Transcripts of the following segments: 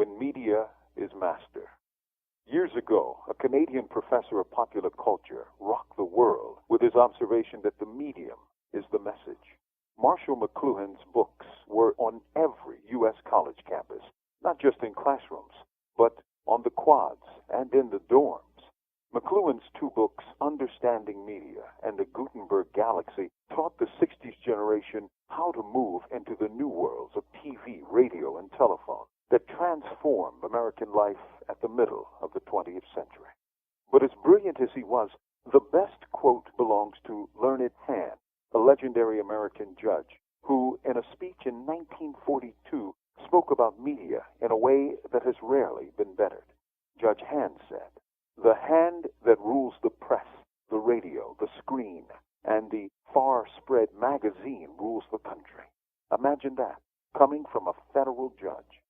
when media is master. Years ago, a Canadian professor of popular culture rocked the world with his observation that the medium is the message. Marshall McLuhan's books were on every U.S. college campus, not just in classrooms, but on the quads and in the dorms. McLuhan's two books, Understanding Media and The Gutenberg Galaxy, taught the 60s generation how to move into the new worlds of TV, radio, and telephone that transformed American life at the middle of the 20th century. But as brilliant as he was, the best quote belongs to Learned Hand, a legendary American judge, who, in a speech in 1942, spoke about media in a way that has rarely been bettered. Judge Hand said, "The hand that rules the press, the radio, the screen, and the far-spread magazine rules the country." Imagine that, coming from a federal judge.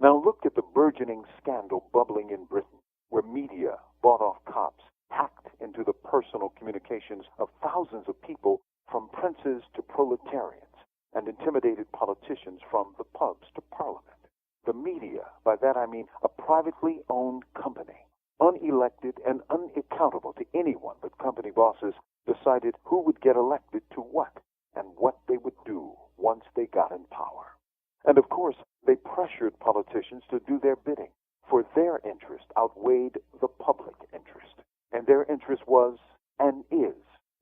Now look at the burgeoning scandal bubbling in Britain, where media bought off cops, hacked into the personal communications of thousands of people, from princes to proletarians, and intimidated politicians from the pubs to parliament. The media, by that I mean a privately owned company, unelected and unaccountable to anyone but company bosses, decided who would get elected to what and what they would do once they got in power. And of course, they pressured politicians to do their bidding, for their interest outweighed the public interest. And their interest was, and is,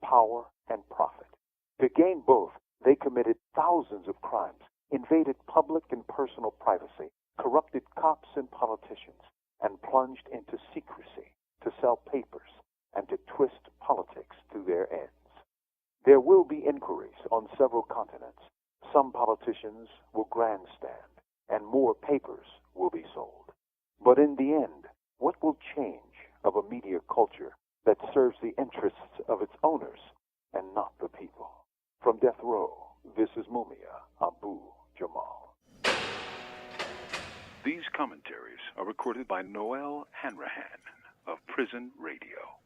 power and profit. To gain both, they committed thousands of crimes, invaded public and personal privacy, corrupted cops and politicians, and plunged into secrecy to sell papers and to twist politics to their ends. There will be inquiries on several continents. Some politicians will grandstand, and more papers will be sold. But in the end, what will change of a media culture that serves the interests of its owners and not the people? From Death Row, this is Mumia Abu-Jamal. These commentaries are recorded by Noel Hanrahan of Prison Radio.